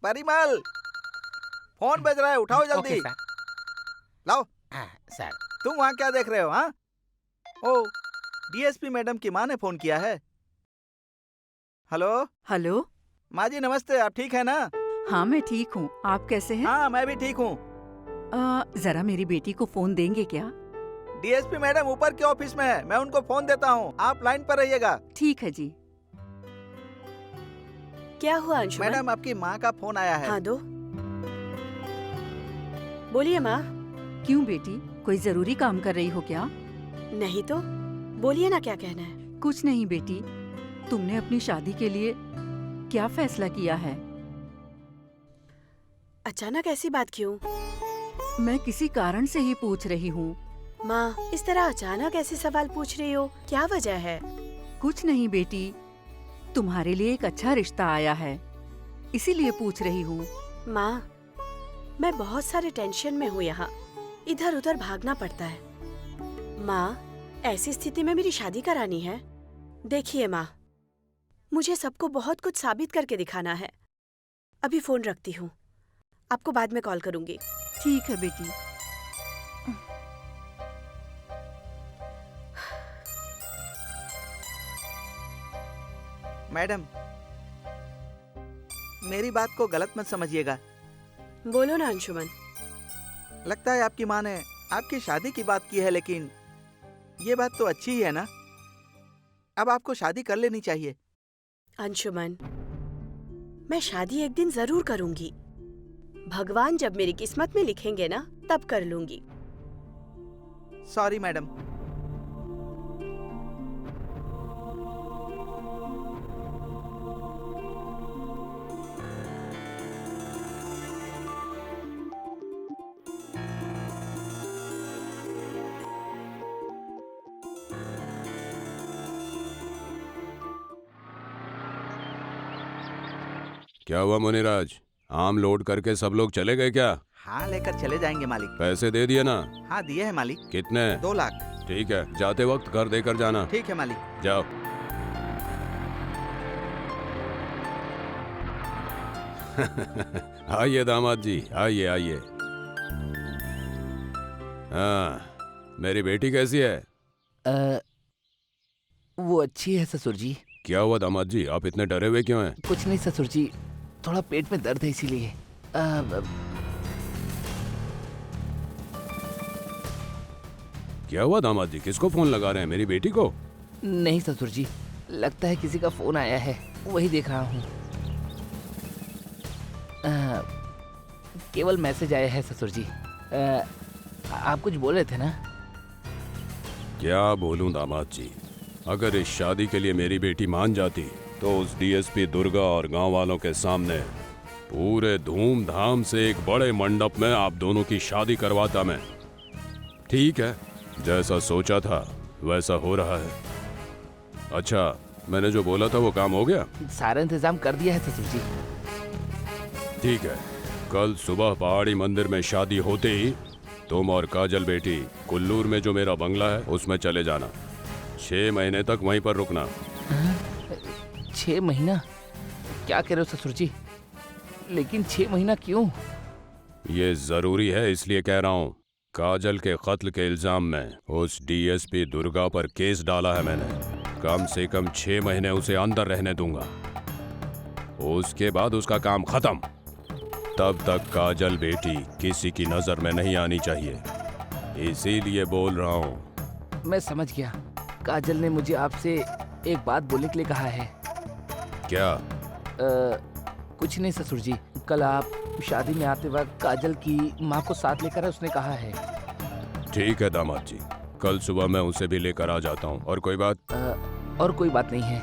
Parimal, phone बज रहा है, उठाओ ओके जल्दी। सर। लाओ। सर। तुम वहाँ क्या देख रहे हो? हाँ, ओ, डीएसपी मैडम की माँ ने फोन किया है। Hello hello. माँ जी, नमस्ते। आप ठीक है ना? हाँ मैं ठीक हूँ, आप कैसे हैं? हाँ, मैं भी ठीक हूँ। जरा मेरी बेटी को फोन देंगे क्या? डीएसपी मैडम ऊपर के ऑफिस में है, मैं उनको फोन देता हूँ, आप लाइन पर रहिएगा। ठीक है जी। क्या हुआ अंशुमन? मैडम, आपकी माँ का फोन आया है। हाँ दो। बोलिए माँ। क्यों बेटी, कोई जरूरी काम कर रही हो क्या? नहीं तो, बोलिए ना क्या कहना है। कुछ नहीं बेटी, तुमने अपनी शादी के लिए क्या फैसला किया है? अचानक ऐसी बात क्यों? मैं किसी कारण से ही पूछ रही हूँ। माँ, इस तरह अचानक ऐसे सवाल पूछ रही हो, क्या वजह है? कुछ नहीं बेटी, तुम्हारे लिए एक अच्छा रिश्ता आया है, इसीलिए पूछ रही हूँ। माँ, मैं बहुत सारे टेंशन में हूँ यहाँ, इधर उधर भागना पड़ता है। माँ, ऐसी स्थिति में मेरी शादी करानी है? देखिए माँ, मुझे सबको बहुत कुछ साबित करके दिखाना है। अभी फोन रखती हूँ, आपको बाद में कॉल करूँगी। ठीक है बेटी। मैडम, मेरी बात को गलत मत समझिएगा। बोलो ना अंशुमन। लगता है आपकी माँ ने आपकी शादी की बात की है, लेकिन ये बात तो अच्छी ही है ना? अब आपको शादी कर लेनी चाहिए। अंशुमन, मैं शादी एक दिन जरूर करूंगी। भगवान जब मेरी किस्मत में लिखेंगे ना, तब कर लूंगी। Sorry madam. क्या हुआ मुनिराज, आम लोड करके सब लोग चले गए क्या? हाँ, लेकर चले जाएंगे मालिक। पैसे दे दिए ना? हाँ, दिए हैं मालिक। कितने? 2 लाख। ठीक है, जाते वक्त घर देकर जाना। ठीक है मालिक। जाओ। आइए दामाद जी, आइए आइए। हाँ, मेरी बेटी कैसी है? वो अच्छी है ससुर जी। क्या हुआ दामाद जी, आप इतने डरे हुए क्यों हैं? कुछ नहीं ससुर जी, थोड़ा पेट में दर्द है इसीलिए। क्या हुआ दामाद जी, किसको फोन लगा रहे हैं, मेरी बेटी को? नहीं ससुर जी, लगता है किसी का फोन आया है, वही देख रहा हूँ। केवल मैसेज आया है ससुर जी। आप कुछ बोल रहे थे ना? क्या बोलूं दामाद जी, अगर इस शादी के लिए मेरी बेटी मान जाती तो उस डीएसपी दुर्गा और गांव वालों के सामने पूरे धूमधाम से एक बड़े मंडप में आप दोनों की शादी करवाता मैं। ठीक है, जैसा सोचा था वैसा हो रहा है। अच्छा, मैंने जो बोला था वो काम हो गया? सारा इंतजाम कर दिया है ससुर जी। ठीक है, कल सुबह पहाड़ी मंदिर में शादी होते ही तुम और काजल बेटी कुल्लूर में जो मेरा बंगला है उसमें चले जाना। 6 महीने तक वहीं पर रुकना। 6 महीना? क्या कह रहे हो ससुर जी? लेकिन 6 महीना क्यों? ये जरूरी है इसलिए कह रहा हूँ। काजल के कत्ल के इल्जाम में उस डीएसपी दुर्गा पर केस डाला है मैंने। कम से कम 6 महीने उसे अंदर रहने दूंगा, उसके बाद उसका काम खत्म। तब तक काजल बेटी किसी की नजर में नहीं आनी चाहिए, इसीलिए बोल रहा हूँ। मैं समझ गया। काजल ने मुझे आपसे एक बात बोलने के लिए कहा है। क्या? कुछ नहीं ससुर जी, कल आप शादी में आते वक्त काजल की माँ को साथ लेकर आए, उसने कहा है। ठीक है दामाद जी, कल सुबह मैं उसे भी लेकर आ जाता हूँ। और कोई बात? और कोई बात नहीं है।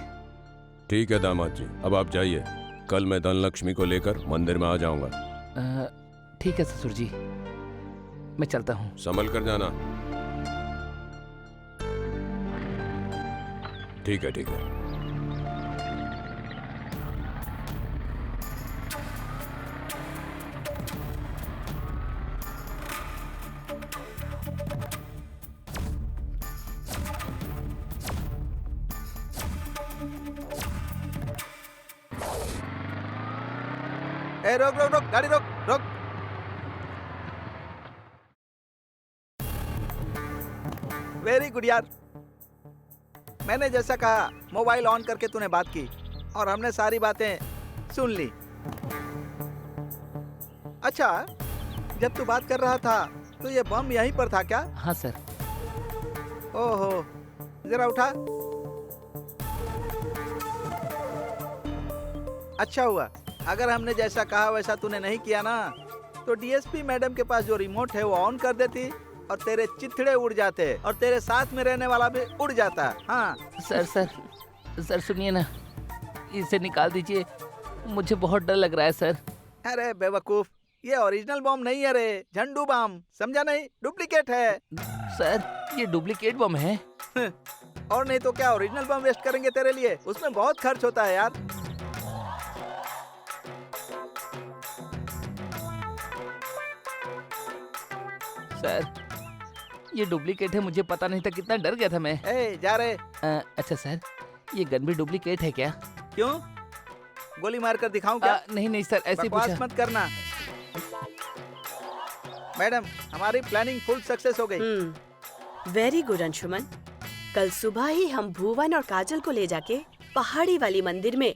ठीक है दामाद जी, अब आप जाइए, कल मैं धनलक्ष्मी को लेकर मंदिर में आ जाऊंगा। ठीक है ससुर जी, मैं चलता हूँ। संभल कर जाना। ठीक है ठीक है। ए रोक रोक रोक, गाड़ी रोक रोक। वेरी गुड यार, मैंने जैसा कहा मोबाइल ऑन करके तूने बात की और हमने सारी बातें सुन ली। अच्छा, जब तू बात कर रहा था तो ये बम यहीं पर था क्या? हाँ सर। ओहो, जरा उठा। अच्छा हुआ, अगर हमने जैसा कहा वैसा तूने नहीं किया ना, तो डीएसपी मैडम के पास जो रिमोट है वो ऑन कर देती और तेरे चिथड़े उड़ जाते और तेरे साथ में रहने वाला भी उड़ जाता। हाँ सर सुनिए ना, इसे निकाल दीजिए, मुझे बहुत डर लग रहा है सर। अरे बेवकूफ, ये ओरिजिनल बम नहीं है रे, झंडू बम, समझा नहीं? डुप्लीकेट है। सर ये डुप्लीकेट बम है। और नहीं तो क्या ओरिजिनल बम वेस्ट करेंगे तेरे लिए? उसमें बहुत खर्च होता है यार। सर ये डुप्लीकेट है, मुझे पता नहीं था, कितना डर गया था मैं। ए जा रे। अच्छा सर, ये गन भी डुप्लीकेट है क्या? क्यों, गोली मार कर दिखाऊं क्या? नहीं सर, ऐसे ही बकवास पूछा। मत करना। मैडम, हमारी प्लानिंग फुल सक्सेस हो गई। Very good Anshuman. कल सुबह ही हम भुवन और काजल को ले जाके पहाड़ी वाली मंदिर में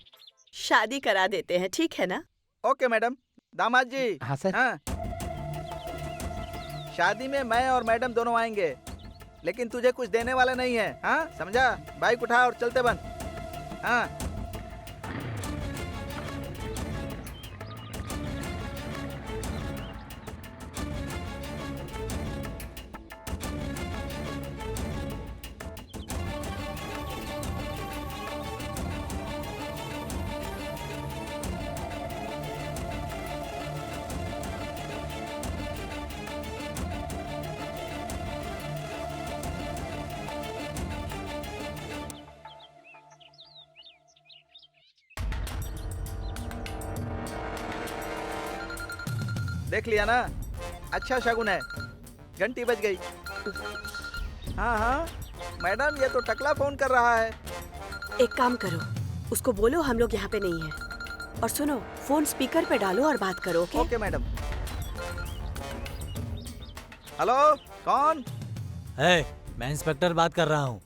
शादी करा देते हैं, ठीक है ना? Okay madam. दामाद जी। हाँ सर। हाँ, शादी में मैं और मैडम दोनों आएंगे, लेकिन तुझे कुछ देने वाला नहीं है। हाँ समझा? बाइक उठा और चलते बन। हाँ देख लिया ना, अच्छा शगुन है। घंटी बज गई। हाँ हाँ मैडम, ये तो टकला फोन कर रहा है। एक काम करो, उसको बोलो हम लोग यहाँ पे नहीं हैं। और सुनो, फोन स्पीकर पे डालो और बात करो, ओके? Okay madam. हेलो, कौन? है, मैं इंस्पेक्टर बात कर रहा हूँ।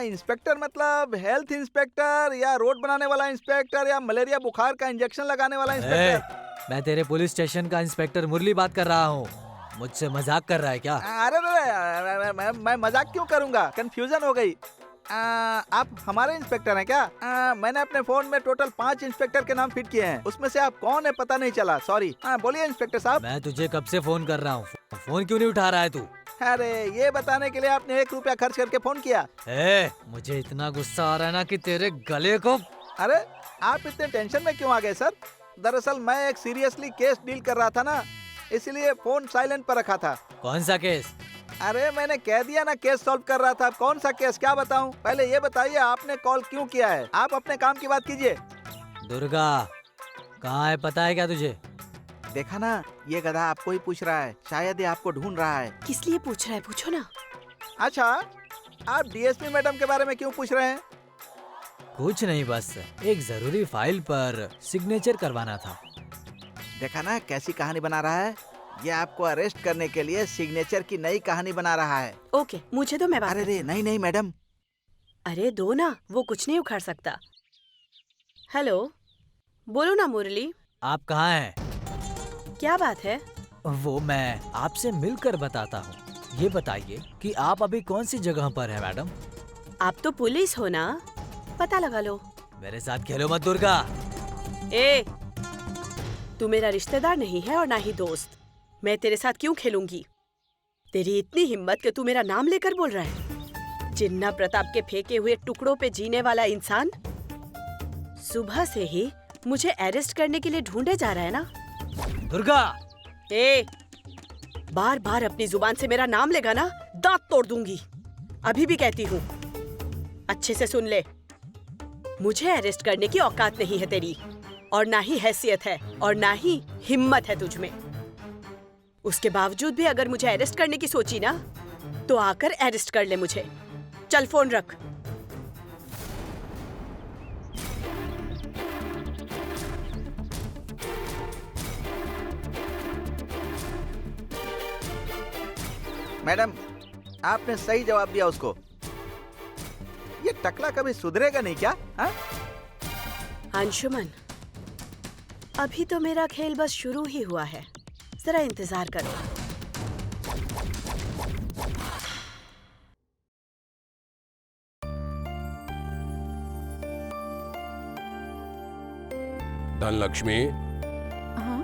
इंस्पेक्टर मतलब हेल्थ इंस्पेक्टर या रोड बनाने वाला इंस्पेक्टर या मलेरिया बुखार का इंजेक्शन लगाने वाला इंस्पेक्टर? मैं तेरे पुलिस स्टेशन का इंस्पेक्टर मुरली बात कर रहा हूँ। मुझसे मजाक कर रहा है क्या? अरे मैं मजाक क्यों करूंगा, कंफ्यूजन हो गई। आप हमारे इंस्पेक्टर हैं क्या? मैंने अपने फोन में टोटल 5 इंस्पेक्टर के नाम फिट किए हैं, उसमें से आप कौन है पता नहीं चला, सॉरी। बोलिए इंस्पेक्टर साहब। मैं तुझे कब से फोन कर रहा हूँ, फोन क्यों नहीं उठा रहा है तू? अरे ये बताने के लिए आपने 1 रुपया खर्च करके फोन किया? मुझे इतना गुस्सा आ रहा है ना कि तेरे गले को। अरे आप इतने टेंशन में क्यों आ गए सर? दरअसल मैं एक सीरियसली केस डील कर रहा था ना, इसलिए फोन साइलेंट पर रखा था। कौन सा केस? अरे मैंने कह दिया ना, केस सॉल्व कर रहा था। कौन सा केस, क्या बताऊं? पहले ये बताइए आपने कॉल क्यों किया है? आप अपने काम की बात कीजिए। दुर्गा कहाँ है, पता है क्या तुझे? देखा ना, ये गधा आपको ही पूछ रहा है, शायद ये आपको ढूंढ रहा है। किस लिए पूछ रहा है, पूछो ना। अच्छा, आप डीएसपी मैडम के बारे में क्यों पूछ रहे हैं? कुछ नहीं, बस एक जरूरी फाइल पर सिग्नेचर करवाना था। देखा ना कैसी कहानी बना रहा है? ये आपको अरेस्ट करने के लिए सिग्नेचर की नई कहानी बना रहा है। ओके, मुझे तो मैं बात। अरे रे नहीं मैडम। अरे दो ना, वो कुछ नहीं उखाड़ सकता। हेलो, बोलो ना मुरली। आप कहाँ हैं? क्या बात है? वो मैं आपसे मिलकर बताता हूँ। ये बताइए कि आप अभी कौन सी जगह पर है मैडम? आप तो पुलिस हो ना, पता लगा लो। मेरे साथ खेलो मत दुर्गा। ए, तू मेरा रिश्तेदार नहीं है और ना ही दोस्त। मैं तेरे साथ क्यों खेलूंगी? तेरी इतनी हिम्मत कि तू मेरा नाम लेकर बोल रहा है? जिन्ना प्रताप के फेंके हुए टुकड़ों पे जीने वाला इंसान सुबह से ही मुझे अरेस्ट करने के लिए ढूंढे जा रहा है ना? दुर्गा! ए, बार बार अपनी जुबान से मेरा नाम लेगा ना, दांत तोड़ दूंगी। अभी भी कहती हूँ, अच्छे से सुन ले। मुझे अरेस्ट करने की औकात नहीं है तेरी, और ना ही हैसियत है, और ना ही हिम्मत है तुझ में। उसके बावजूद भी अगर मुझे अरेस्ट करने की सोची ना, तो आकर अरेस्ट कर ले मुझे। चल फोन रख। मैडम, आपने सही जवाब दिया उसको। ये टकला कभी सुधरेगा नहीं क्या? हाँ? अंशुमन, अभी तो मेरा खेल बस शुरू ही हुआ है, जरा इंतजार करो। धनलक्ष्मी, हाँ?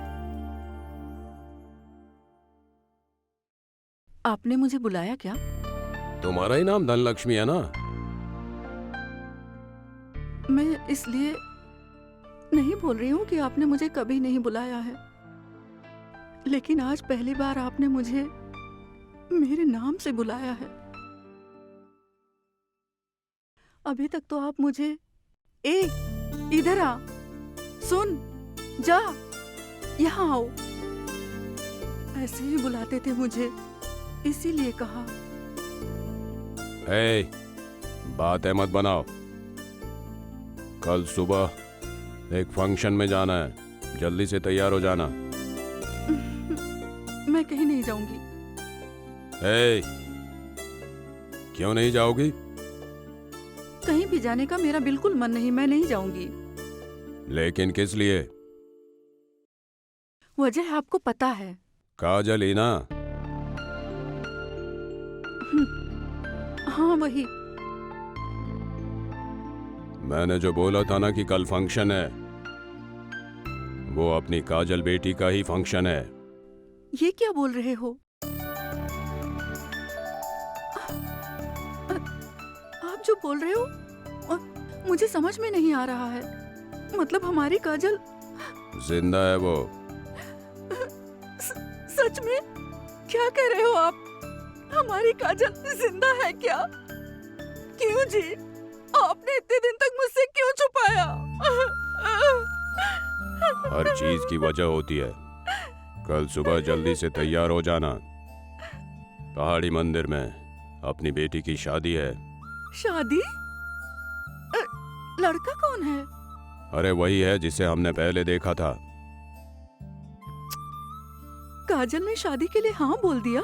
आपने मुझे बुलाया क्या? तुम्हारा ही नाम धनलक्ष्मी है ना? मैं इसलिए नहीं बोल रही हूँ कि आपने मुझे कभी नहीं बुलाया है, लेकिन आज पहली बार आपने मुझे मेरे नाम से बुलाया है। अभी तक तो आप मुझे ए इधर आ, सुन, जा, यहाँ आओ, ऐसे ही बुलाते थे मुझे, इसीलिए कहा। ए, बातें मत बनाओ। कल सुबह एक फंक्शन में जाना है, जल्दी से तैयार हो जाना। मैं कहीं नहीं जाऊंगी। ए, क्यों नहीं जाओगी? कहीं भी जाने का मेरा बिल्कुल मन नहीं, मैं नहीं जाऊंगी। लेकिन किस लिए? वजह आपको पता है। काजल ही ना? हाँ, वही। मैंने जो बोला था ना कि कल फंक्शन है, वो अपनी काजल बेटी का ही फंक्शन है। ये क्या बोल रहे हो? आप जो बोल रहे हो मुझे समझ में नहीं आ रहा है। मतलब हमारी काजल जिंदा है वो? सच में? क्या कह रहे हो आप? हमारी काजल जिंदा है क्या? क्यों जी? आपने इतने दिन तक मुझसे क्यों छुपाया? हर चीज की वजह होती है। कल सुबह जल्दी से तैयार हो जाना। पहाड़ी मंदिर में अपनी बेटी की शादी है। शादी? लड़का कौन है? अरे वही है जिसे हमने पहले देखा था। काजल ने शादी के लिए हाँ बोल दिया?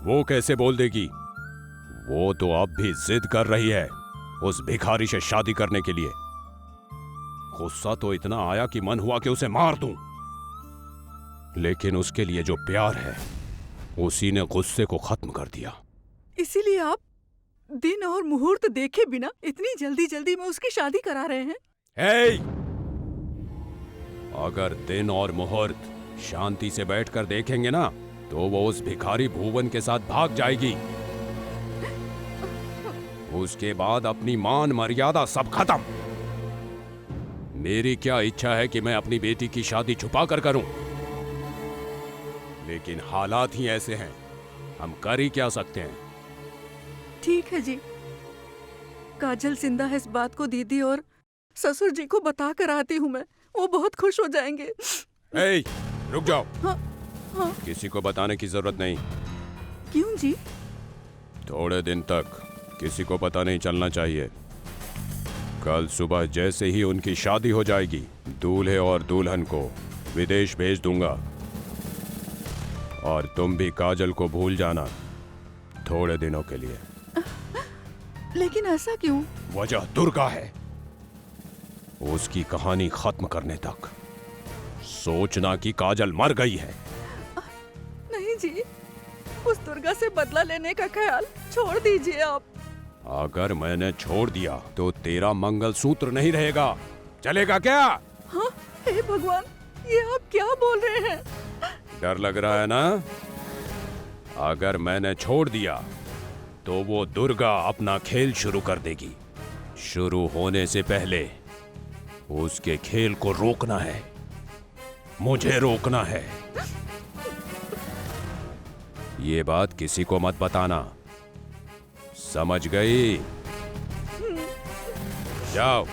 वो कैसे बोल देगी? वो तो अब भी जिद कर रही है उस भिखारी से शादी करने के लिए। गुस्सा तो इतना आया कि मन हुआ कि उसे मार दूं। लेकिन उसके लिए जो प्यार है, उसी ने गुस्से को खत्म कर दिया। इसीलिए आप दिन और मुहूर्त देखे बिना इतनी जल्दी जल्दी में उसकी शादी करा रहे हैं? हे! अगर दिन और मुहूर्त शांति से बैठकर देखेंगे ना, तो वो उस भिखारी भुवन के साथ भाग जाएगी। उसके बाद अपनी मान मर्यादा सब खत्म। मेरी क्या इच्छा है कि मैं अपनी बेटी की शादी छुपा कर करूं, लेकिन हालात ही ऐसे हैं, हम कर ही क्या सकते हैं। ठीक है जी, काजल जिंदा है इस बात को दीदी और ससुर जी को बता कर आती हूँ मैं, वो बहुत खुश हो जाएंगे। ए, रुक जाओ। हाँ। किसी को बताने की जरूरत नहीं। क्यों जी? थोड़े दिन तक किसी को पता नहीं चलना चाहिए। कल सुबह जैसे ही उनकी शादी हो जाएगी, दूल्हे और दुल्हन को विदेश भेज दूंगा। और तुम भी काजल को भूल जाना थोड़े दिनों के लिए। लेकिन ऐसा क्यों? वजह दुर्गा है। उसकी कहानी खत्म करने तक सोचना कि काजल मर गई है। नहीं जी, उस दुर्गा से बदला लेने का ख्याल छोड़ दीजिए आप। अगर मैंने छोड़ दिया तो तेरा मंगलसूत्र नहीं रहेगा। चलेगा क्या? हाँ, हे भगवान, ये आप क्या बोल रहे हैं? डर लग रहा है ना? अगर मैंने छोड़ दिया तो वो दुर्गा अपना खेल शुरू कर देगी। शुरू होने से पहले उसके खेल को रोकना है, मुझे रोकना है। ये बात किसी को मत बताना, समझ गई? जाओ।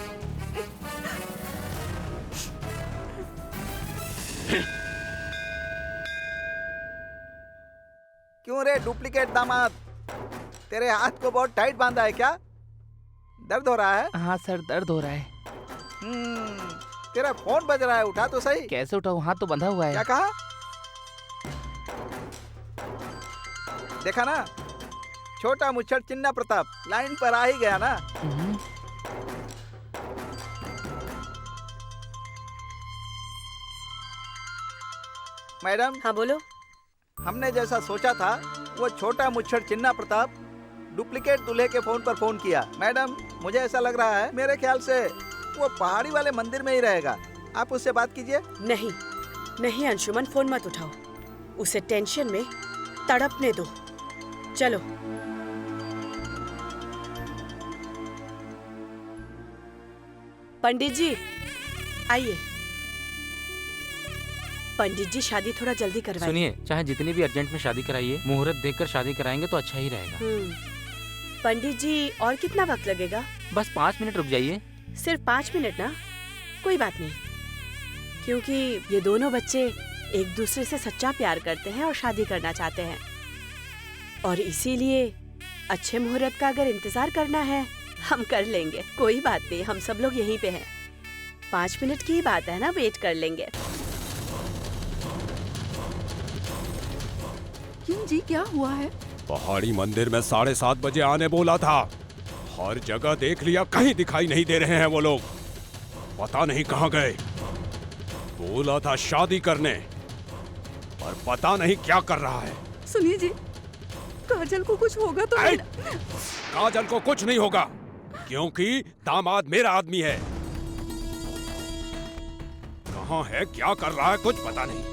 क्यों रे डुप्लीकेट दामाद, तेरे हाथ को बहुत टाइट बांधा है क्या? दर्द हो रहा है? हाँ सर, दर्द हो रहा है। तेरा फोन बज रहा है, उठा तो सही। कैसे उठाऊं? हाथ तो बंधा हुआ है। क्या कहा? देखा ना, छोटा मुच्छर चिन्ना प्रताप लाइन पर आ ही गया ना। मैडम, हाँ बोलो। हमने जैसा सोचा था, वो छोटा मुच्छर चिन्ना प्रताप डुप्लीकेट दूल्हे के फोन पर फोन किया। मैडम, मुझे ऐसा लग रहा है, मेरे ख्याल से वो पहाड़ी वाले मंदिर में ही रहेगा। आप उससे बात कीजिए। नहीं नहीं अंशुमन, फोन मत उठाओ, उसे टेंशन में तड़पने दो। चलो। पंडित जी आइए। पंडित जी, शादी थोड़ा जल्दी करवाइए। सुनिए, चाहे जितनी भी अर्जेंट में शादी कराइए, मुहूर्त देखकर शादी कराएंगे तो अच्छा ही रहेगा। पंडित जी, और कितना वक्त लगेगा? बस 5 मिनट रुक जाइए। सिर्फ 5 मिनट ना? कोई बात नहीं, क्योंकि ये दोनों बच्चे एक दूसरे से सच्चा प्यार करते हैं और शादी करना चाहते हैं, और इसीलिए अच्छे मुहूर्त का अगर इंतजार करना है, हम कर लेंगे। कोई बात नहीं, हम सब लोग यहीं पे हैं। 5 मिनट की बात है ना, वेट कर लेंगे। क्यों जी, क्या हुआ है? पहाड़ी मंदिर में 7:30 बजे आने बोला था। हर जगह देख लिया, कहीं दिखाई नहीं दे रहे हैं वो लोग। पता नहीं कहाँ गए। बोला था शादी करने, पर पता नहीं क्या कर रहा है। सुनिए जी, काजल को कुछ होगा तो काजल को कुछ नहीं होगा, क्योंकि दामाद मेरा आदमी है। कहाँ है, क्या कर रहा है, कुछ पता नहीं।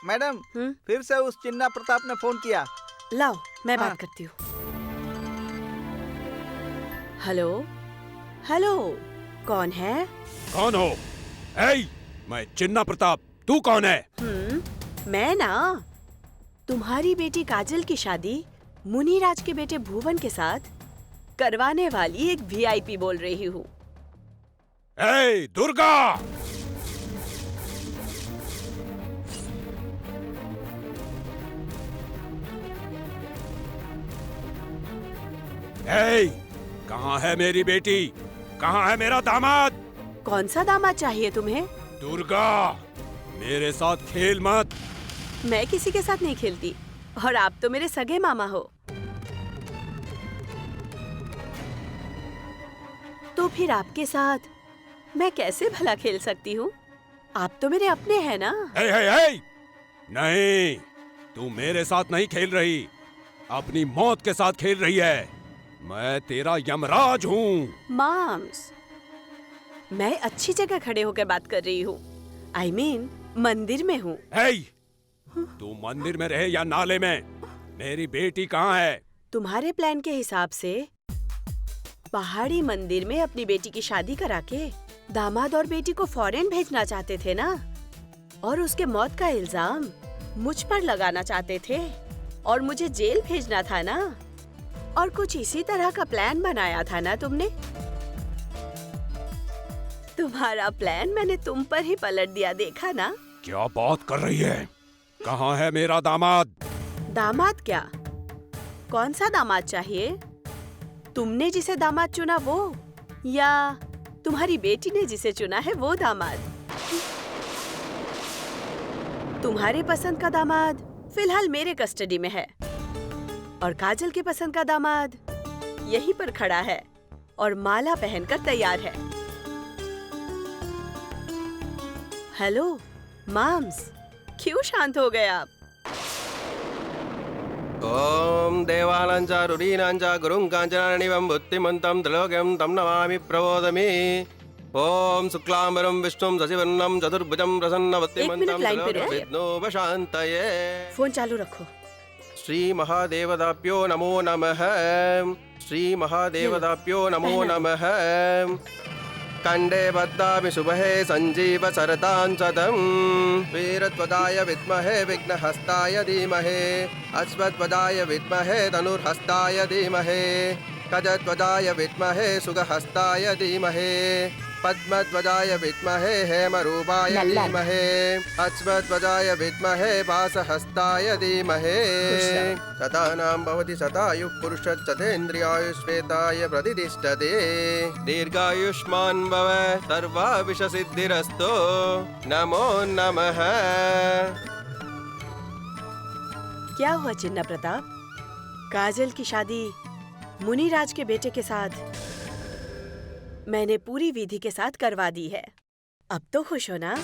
मैडम, फिर से उस चिन्ना प्रताप ने फोन किया। लाओ, मैं बात करती हूँ। हेलो हेलो, कौन है? कौन हो? मैं चिन्ना प्रताप। तू कौन है? मैं ना, तुम्हारी बेटी काजल की शादी मुनिराज के बेटे भुवन के साथ करवाने वाली एक VIP बोल रही हूँ। दुर्गा! कहाँ है मेरी बेटी? कहाँ है मेरा दामाद? कौन सा दामाद चाहिए तुम्हें? दुर्गा, मेरे साथ खेल मत। मैं किसी के साथ नहीं खेलती, और आप तो मेरे सगे मामा हो। तो फिर आपके साथ मैं कैसे भला खेल सकती हूँ? आप तो मेरे अपने हैं ना। नहीं, तू मेरे साथ नहीं खेल रही, अपनी मौत के साथ खेल रही है। मैं तेरा यमराज हूँ। माम्स, मैं अच्छी जगह खड़े होकर बात कर रही हूँ। I mean, मंदिर में हूँ। तू मंदिर में रहे या नाले में, मेरी बेटी कहाँ है? तुम्हारे प्लान के हिसाब से पहाड़ी मंदिर में अपनी बेटी की शादी करा के दामाद और बेटी को फॉरेन भेजना चाहते थे ना, और उसके मौत का इल्जाम मुझ पर लगाना चाहते थे, और मुझे जेल भेजना था ना, और कुछ इसी तरह का प्लान बनाया था ना तुमने। तुम्हारा प्लान मैंने तुम पर ही पलट दिया, देखा ना? क्या बात कर रही है? कहाँ है मेरा दामाद? दामाद क्या? कौन सा दामाद चाहिए? तुमने जिसे दामाद चुना वो, या तुम्हारी बेटी ने जिसे चुना है वो दामाद? तुम्हारे पसंद का दामाद फिलहाल मेरे कस्टडी में है, और काजल के पसंद का दामाद यहीं पर खड़ा है और माला पहनकर तैयार है। हेलो माम्स, क्यों शांत हो गए आप? ओम देवानां च रुदीनां च गुरुं काञ्चनानिवं बुद्धिमन्तं त्रिलोक्यं तं नमामि प्रबोधमि। ओम शुक्लांबरं विष्णुं शशिवर्णं चतुर्भुजं प्रसन्नवक्त्रमन्तं त्रिलोक्यं विघ्नोपशान्तये। फोन चालू रखो। श्री महादेवताभ्यो नमो नमः। श्री महादेवताभ्यो नमो नमः। कंडे बद्धामि शुभहे संजीव सरतां सदं। वीरध्वजाय विद्महे विघ्नहस्ताय धीमहि। अश्वध्वजाय विद्महे धनुर्हस्ताय धीमहि। गजध्वजाय विद्महे सुगहस्ताय धीमहि। पद्मध्वजाय विद्महे हेमरूपाय नल्ला। धीमहि अश्वध्वजाय विद्महे वासहस्ताय धीमहि शतानां भवति शतायुः पुरुषश्चतेन्द्रियायुष्वेताय प्रतिष्ठते दीर्घायुष्मान् भव सर्वाभिषसिद्धिरस्तु नमो नमः। क्या हुआ चिन्ना प्रताप? काजल की शादी मुनिराज के बेटे के साथ मैंने पूरी विधि के साथ करवा दी है। अब तो खुश हो ना?